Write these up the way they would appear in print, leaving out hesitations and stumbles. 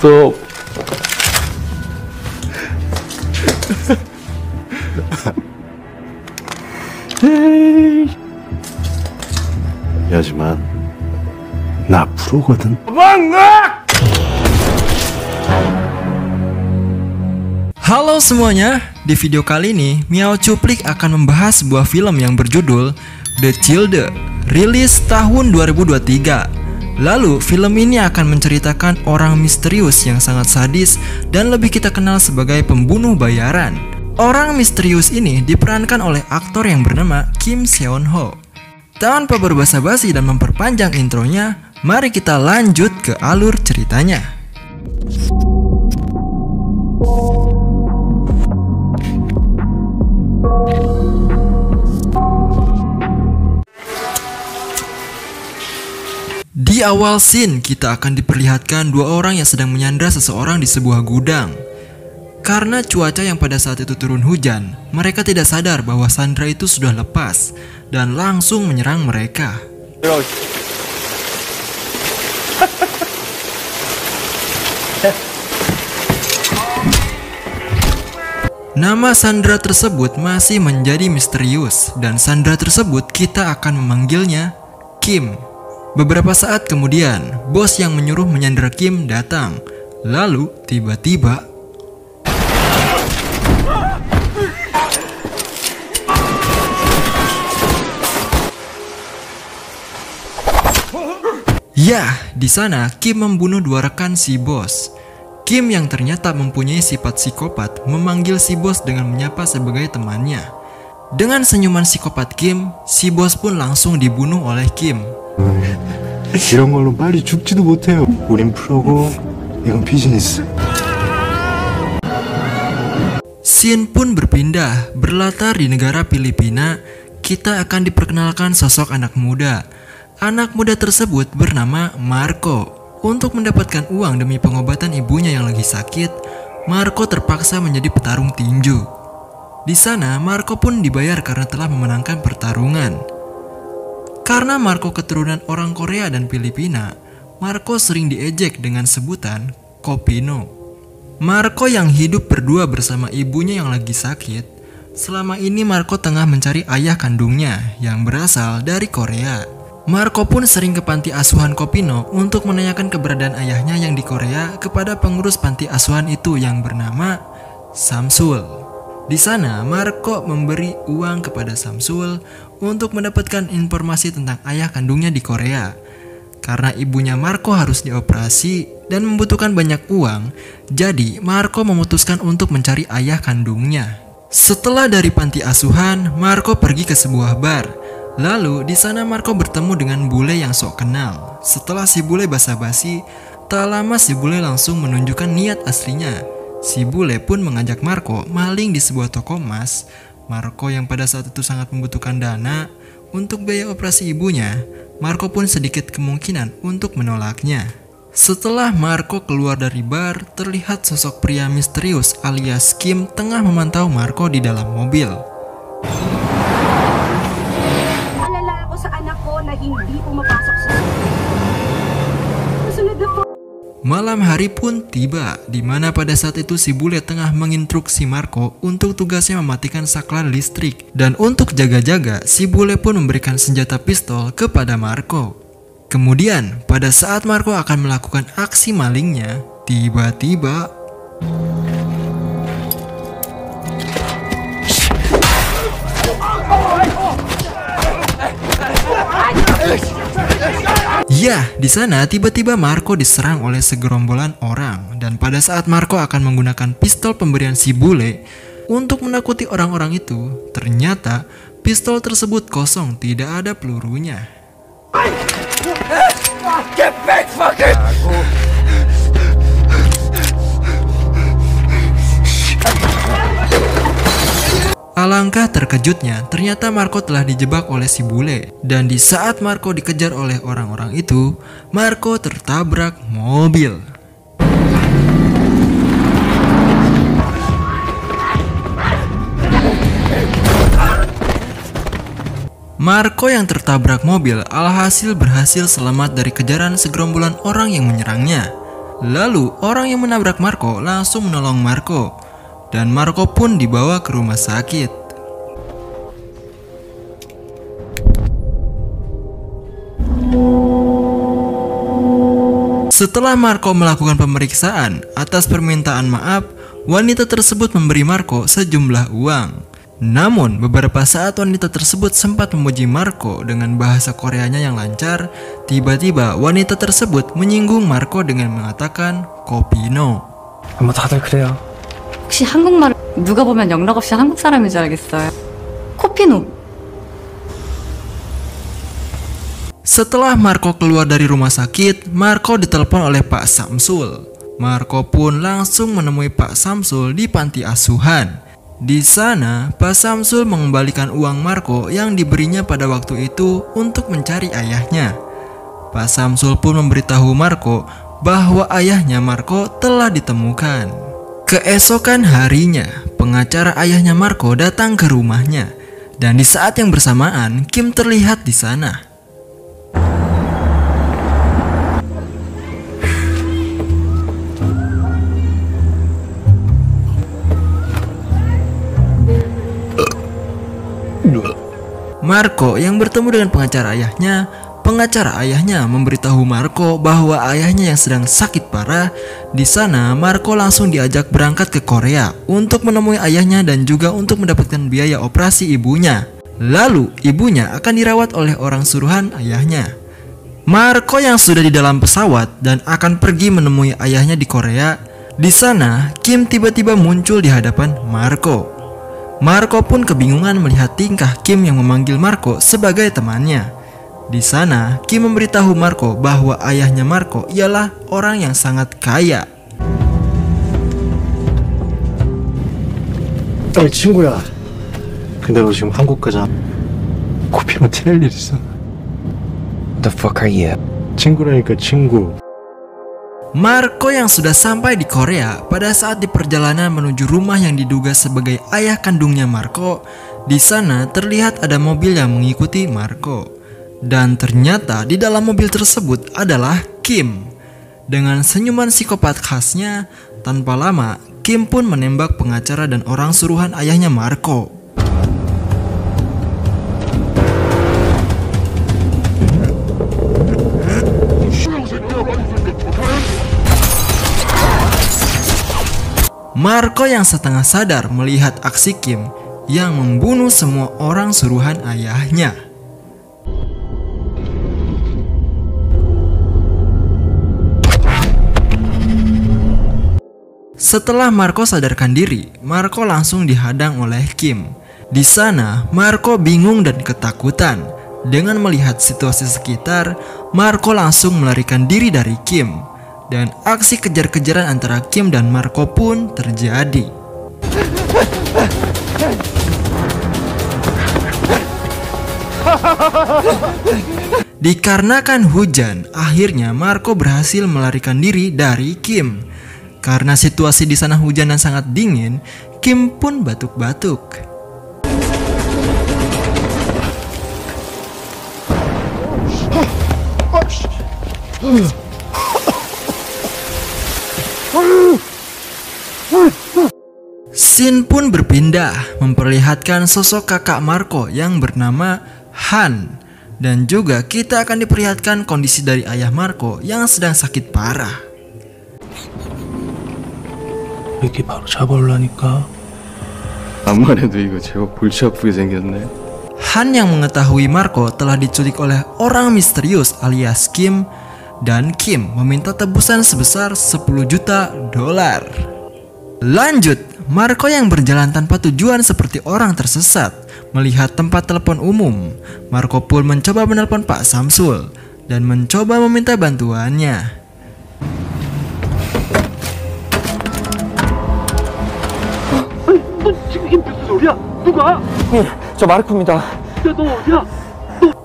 Stop. 하지만 나 프로거든. Halo semuanya, di video kali ini Miao Cuplik akan membahas sebuah film yang berjudul The Childe, rilis tahun 2023. Lalu film ini akan menceritakan orang misterius yang sangat sadis dan lebih kita kenal sebagai pembunuh bayaran. Orang misterius ini diperankan oleh aktor yang bernama Kim Seon Ho. Tanpa berbasa-basi dan memperpanjang intronya, mari kita lanjut ke alur ceritanya. Di awal scene, kita akan diperlihatkan dua orang yang sedang menyandra seseorang di sebuah gudang. Karena cuaca yang pada saat itu turun hujan, mereka tidak sadar bahwa sandera itu sudah lepas dan langsung menyerang mereka. Nama sandera tersebut masih menjadi misterius dan sandera tersebut kita akan memanggilnya Kim. Beberapa saat kemudian, bos yang menyuruh menyandera Kim datang. Lalu tiba-tiba ya, di sana Kim membunuh dua rekan si bos. Kim yang ternyata mempunyai sifat psikopat memanggil si bos dengan menyapa sebagai temannya. Dengan senyuman psikopat Kim, si bos pun langsung dibunuh oleh Kim. 이런 걸로 빨리 죽지도 못해요. 우린 프로고 이건 비즈니스. Scene pun berpindah, berlatar di negara Filipina. Kita akan diperkenalkan sosok anak muda. Anak muda tersebut bernama Marco. Untuk mendapatkan uang demi pengobatan ibunya yang lagi sakit, Marco terpaksa menjadi petarung tinju. Di sana, Marco pun dibayar karena telah memenangkan pertarungan. Karena Marco keturunan orang Korea dan Filipina, Marco sering diejek dengan sebutan Kopino. Marco yang hidup berdua bersama ibunya yang lagi sakit. Selama ini Marco tengah mencari ayah kandungnya yang berasal dari Korea. Marco pun sering ke panti asuhan Kopino untuk menanyakan keberadaan ayahnya yang di Korea kepada pengurus panti asuhan itu yang bernama Samsul. Di sana, Marco memberi uang kepada Samsul untuk mendapatkan informasi tentang ayah kandungnya di Korea. Karena ibunya Marco harus dioperasi dan membutuhkan banyak uang, jadi Marco memutuskan untuk mencari ayah kandungnya. Setelah dari panti asuhan, Marco pergi ke sebuah bar. Lalu di sana Marco bertemu dengan bule yang sok kenal. Setelah si bule basa-basi, tak lama si bule langsung menunjukkan niat aslinya. Si bule pun mengajak Marco maling di sebuah toko emas. Marco yang pada saat itu sangat membutuhkan dana untuk biaya operasi ibunya, Marco pun sedikit kemungkinan untuk menolaknya. Setelah Marco keluar dari bar, terlihat sosok pria misterius alias Kim tengah memantau Marco di dalam mobil. Alala ako sa anak ko na hindi pumapasok sa susunod na po. Malam hari pun tiba, di mana pada saat itu si bule tengah menginstruksi Marco untuk tugasnya mematikan saklar listrik. Dan untuk jaga-jaga, si bule pun memberikan senjata pistol kepada Marco. Kemudian, pada saat Marco akan melakukan aksi malingnya, tiba-tiba ya, di sana tiba-tiba Marco diserang oleh segerombolan orang. Dan pada saat Marco akan menggunakan pistol pemberian si bule untuk menakuti orang-orang itu, ternyata pistol tersebut kosong, tidak ada pelurunya. Get back, fucker! Alangkah terkejutnya, ternyata Marco telah dijebak oleh si bule. Dan di saat Marco dikejar oleh orang-orang itu, Marco tertabrak mobil. Marco yang tertabrak mobil alhasil berhasil selamat dari kejaran segerombolan orang yang menyerangnya. Lalu orang yang menabrak Marco langsung menolong Marco, dan Marco pun dibawa ke rumah sakit. Setelah Marco melakukan pemeriksaan, atas permintaan maaf, wanita tersebut memberi Marco sejumlah uang. Namun, beberapa saat wanita tersebut sempat memuji Marco dengan bahasa Koreanya yang lancar. Tiba-tiba, wanita tersebut menyinggung Marco dengan mengatakan "Kopino". 뭐 다들 그래요. 혹시 한국말 누가 보면 영락 없이 한국 사람인 줄 알겠어요. 코피노. Setelah Marco keluar dari rumah sakit, Marco ditelepon oleh Pak Samsul. Marco pun langsung menemui Pak Samsul di panti asuhan. Di sana, Pak Samsul mengembalikan uang Marco yang diberinya pada waktu itu untuk mencari ayahnya. Pak Samsul pun memberitahu Marco bahwa ayahnya Marco telah ditemukan. Keesokan harinya, pengacara ayahnya Marco datang ke rumahnya, dan di saat yang bersamaan, Kim terlihat di sana. Marco yang bertemu dengan pengacara ayahnya memberitahu Marco bahwa ayahnya yang sedang sakit parah. Di sana, Marco langsung diajak berangkat ke Korea untuk menemui ayahnya dan juga untuk mendapatkan biaya operasi ibunya. Lalu, ibunya akan dirawat oleh orang suruhan ayahnya. Marco yang sudah di dalam pesawat dan akan pergi menemui ayahnya di Korea. Di sana, Kim tiba-tiba muncul di hadapan Marco. Marco pun kebingungan melihat tingkah Kim yang memanggil Marco sebagai temannya. Di sana, Kim memberitahu Marco bahwa ayahnya Marco ialah orang yang sangat kaya. 친구야. 근데 너 지금 한국 가자. 코피노 티낼 일 있어? What the fuck are you? 친구라니까 친구. Marco yang sudah sampai di Korea pada saat di perjalanan menuju rumah yang diduga sebagai ayah kandungnya Marco. Di sana terlihat ada mobil yang mengikuti Marco. Dan ternyata di dalam mobil tersebut adalah Kim. Dengan senyuman psikopat khasnya, tanpa lama Kim pun menembak pengacara dan orang suruhan ayahnya Marco. Marco yang setengah sadar melihat aksi Kim yang membunuh semua orang suruhan ayahnya. Setelah Marco sadarkan diri, Marco langsung dihadang oleh Kim. Di sana, Marco bingung dan ketakutan. Dengan melihat situasi sekitar, Marco langsung melarikan diri dari Kim. Dan aksi kejar-kejaran antara Kim dan Marco pun terjadi. Dikarenakan hujan, akhirnya Marco berhasil melarikan diri dari Kim. Karena situasi di sana hujan dan sangat dingin, Kim pun batuk-batuk. Scene pun berpindah, memperlihatkan sosok kakak Marco yang bernama Han. Dan juga kita akan diperlihatkan kondisi dari ayah Marco yang sedang sakit parah. 이게 바로 잡아올라니까. 암만 해도 이거 제법 골치 아프게 생겼네. Han yang mengetahui Marco telah diculik oleh orang misterius alias Kim. Dan Kim meminta tebusan sebesar 10 juta dolar. Lanjut, Marco yang berjalan tanpa tujuan seperti orang tersesat melihat tempat telepon umum. Marco pun mencoba menelpon Pak Samsul dan mencoba meminta bantuannya. 저 마르코입니다.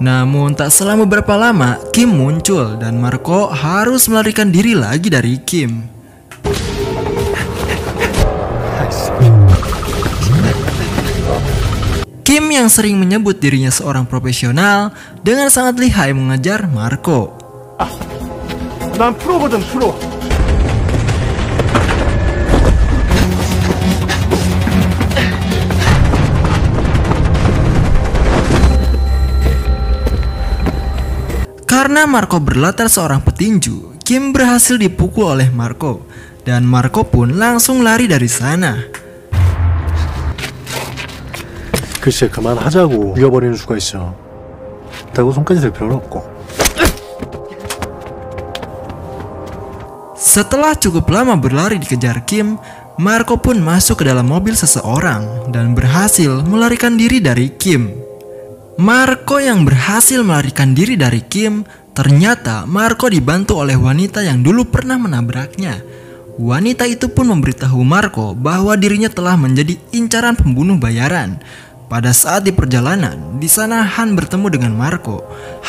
Namun tak selang beberapa lama, Kim muncul dan Marco harus melarikan diri lagi dari Kim. Kim yang sering menyebut dirinya seorang profesional dengan sangat lihai mengejar Marco. 난 프로거든, 프로. Karena Marco berlatar seorang petinju, Kim berhasil dipukul oleh Marco dan Marco pun langsung lari dari sana. 글쎄 그만하자고. 죽여버리는 수가 있어. 그렇다고 손까지 들 필요는 없고. Setelah cukup lama berlari dikejar Kim, Marco pun masuk ke dalam mobil seseorang dan berhasil melarikan diri dari Kim. Marco yang berhasil melarikan diri dari Kim, ternyata Marco dibantu oleh wanita yang dulu pernah menabraknya. Wanita itu pun memberitahu Marco bahwa dirinya telah menjadi incaran pembunuh bayaran. Pada saat di perjalanan, di sana Han bertemu dengan Marco.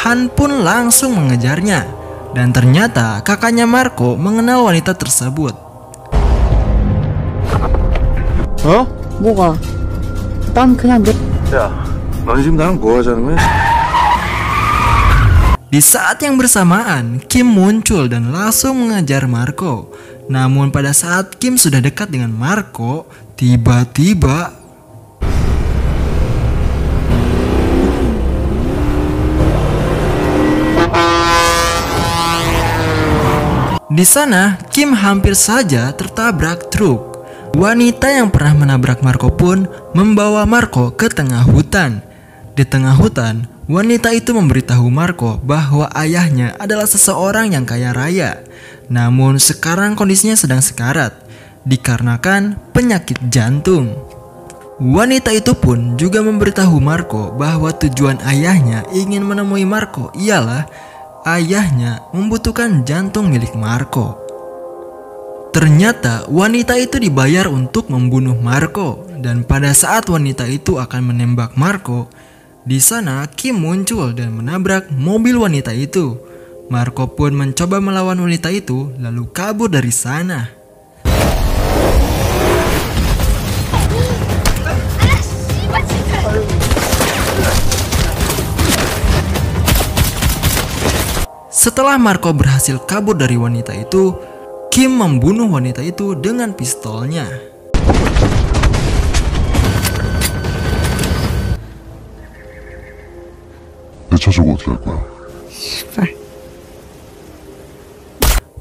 Han pun langsung mengejarnya. Dan ternyata kakaknya Marco mengenal wanita tersebut. 어? 뭐가? 난 그냥 야, 넌 지금 나랑 뭐 하자는 거야? Di saat yang bersamaan, Kim muncul dan langsung mengejar Marco. Namun pada saat Kim sudah dekat dengan Marco, tiba-tiba di sana, Kim hampir saja tertabrak truk. Wanita yang pernah menabrak Marco pun membawa Marco ke tengah hutan. Di tengah hutan, wanita itu memberitahu Marco bahwa ayahnya adalah seseorang yang kaya raya. Namun sekarang kondisinya sedang sekarat, dikarenakan penyakit jantung. Wanita itu pun juga memberitahu Marco bahwa tujuan ayahnya ingin menemui Marco ialah ayahnya membutuhkan jantung milik Marco. Ternyata wanita itu dibayar untuk membunuh Marco, dan pada saat wanita itu akan menembak Marco, di sana Kim muncul dan menabrak mobil wanita itu. Marco pun mencoba melawan wanita itu lalu kabur dari sana. Setelah Marco berhasil kabur dari wanita itu, Kim membunuh wanita itu dengan pistolnya. 차 주고 어떻게 할 거야?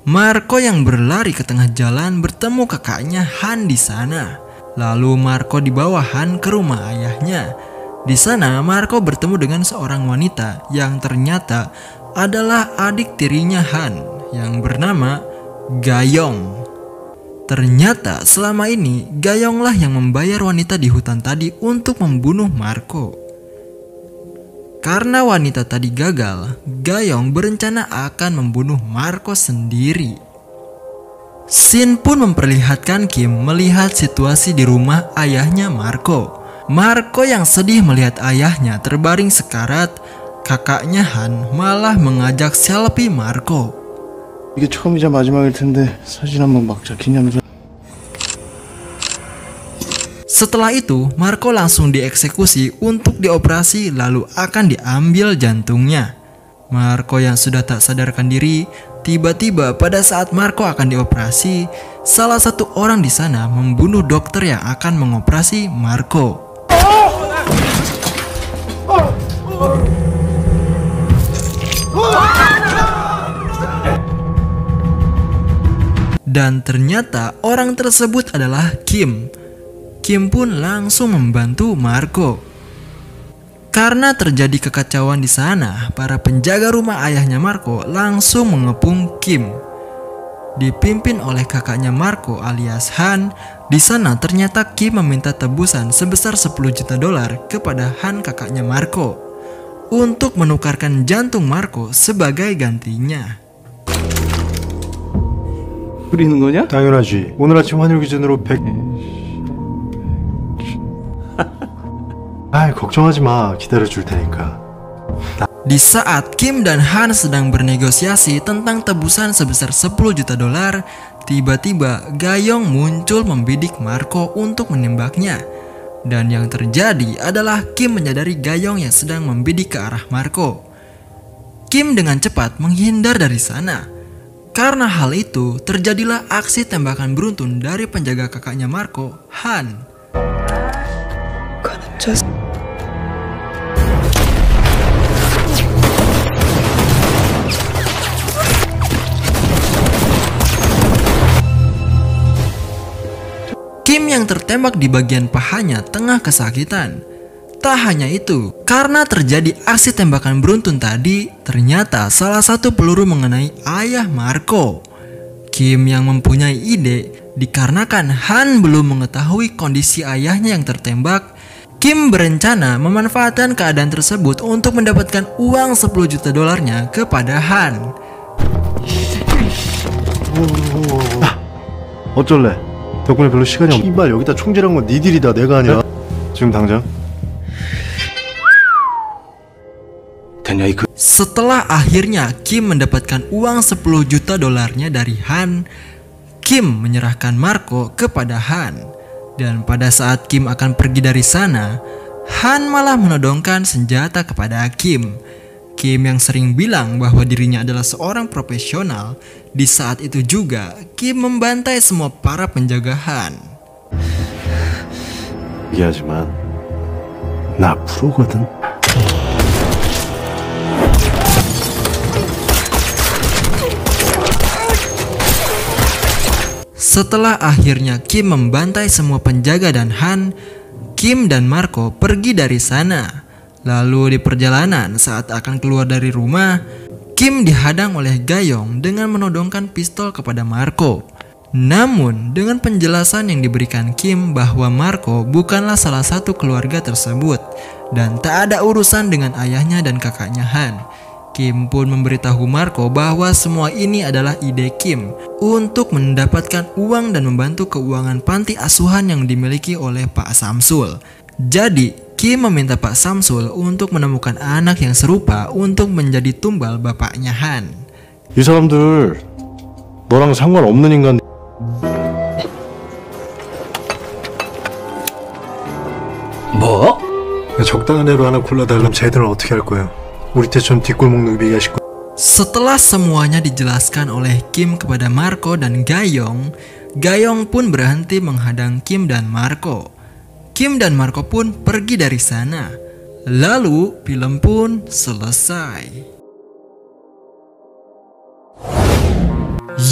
Marco yang berlari ke tengah jalan bertemu kakaknya Han di sana. Lalu Marco dibawa Han ke rumah ayahnya. Di sana Marco bertemu dengan seorang wanita yang ternyata adalah adik tirinya Han yang bernama Gayong. Ternyata selama ini Gayonglah yang membayar wanita di hutan tadi untuk membunuh Marco. Karena wanita tadi gagal, Gayong berencana akan membunuh Marco sendiri. Scene pun memperlihatkan Kim melihat situasi di rumah ayahnya Marco. Marco yang sedih melihat ayahnya terbaring sekarat, kakaknya Han malah mengajak selfie Marco. 이게 처음이자 마지막일 텐데 사진 한번 막자 기념사. Setelah itu, Marco langsung dieksekusi untuk dioperasi lalu akan diambil jantungnya. Marco yang sudah tak sadarkan diri, tiba-tiba pada saat Marco akan dioperasi, salah satu orang di sana membunuh dokter yang akan mengoperasi Marco. Dan ternyata orang tersebut adalah Kim. Kim pun langsung membantu Marco. Karena terjadi kekacauan di sana, para penjaga rumah ayahnya Marco langsung mengepung Kim. Dipimpin oleh kakaknya Marco alias Han, di sana ternyata Kim meminta tebusan sebesar $10 juta kepada Han kakaknya Marco untuk menukarkan jantung Marco sebagai gantinya. 뿌리는 거냐? 당연하지. 오늘 아침 환율 기준으로 100... 아이 걱정하지 마. 기다려줄 테니까. Di saat Kim dan Han sedang bernegosiasi tentang tebusan sebesar $10 juta, tiba-tiba Gayong muncul membidik Marco untuk menembaknya. Dan yang terjadi adalah Kim menyadari Gayong yang sedang membidik ke arah Marco. Kim dengan cepat menghindar dari sana. Karena hal itu, terjadilah aksi tembakan beruntun dari penjaga kakaknya Marco, Han. yang tertembak di bagian pahanya tengah kesakitan. Tak hanya itu, karena terjadi aksi tembakan beruntun tadi, ternyata salah satu peluru mengenai ayah Marco. Kim yang mempunyai ide, dikarenakan Han belum mengetahui kondisi ayahnya yang tertembak, Kim berencana memanfaatkan keadaan tersebut untuk mendapatkan uang 10 juta dolarnya kepada Han. 어쩔래? 덕분에 별로 시간이 없. 이발 여기다 총질한 건 니들이다 내가 아니야. 지금 당장. 됐냐 이 그. Setelah akhirnya Kim mendapatkan uang 10 juta dolarnya dari Han, Kim menyerahkan Marco kepada Han. Dan pada saat Kim akan pergi dari sana, Han malah menodongkan senjata kepada Kim. Kim yang sering bilang bahwa dirinya adalah seorang profesional, di saat itu juga Kim membantai semua para penjaga Han. 얘기하지만 나 프로거든. Setelah akhirnya Kim membantai semua penjaga dan Han, Kim dan Marco pergi dari sana. Lalu di perjalanan saat akan keluar dari rumah, Kim dihadang oleh Gayong dengan menodongkan pistol kepada Marco. Namun dengan penjelasan yang diberikan Kim bahwa Marco bukanlah salah satu keluarga tersebut dan tak ada urusan dengan ayahnya dan kakaknya Han. Kim pun memberitahu Marco bahwa semua ini adalah ide Kim untuk mendapatkan uang dan membantu keuangan panti asuhan yang dimiliki oleh Pak Samsul. Jadi, Kim meminta Pak Samsul untuk menemukan anak yang serupa untuk menjadi tumbal bapaknya Han. 이 사람들 너랑 상관없는 인간. 뭐? 적당한 애로 하나 골라달라면 쟤들은 어떻게 할 거예요? 우리 태촌 뒷골목 누비가 싶고. Setelah semuanya dijelaskan oleh Kim kepada Marco dan Gayong, Gayong pun berhenti menghadang Kim dan Marco. Kim dan Marco pun pergi dari sana. Lalu film pun selesai.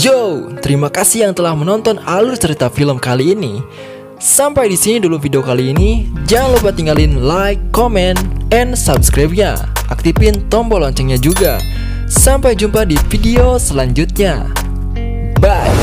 Yo, terima kasih yang telah menonton alur cerita film kali ini. Sampai di sini dulu video kali ini. Jangan lupa tinggalin like, comment, and subscribe-nya. Aktifin tombol loncengnya juga. Sampai jumpa di video selanjutnya. Bye.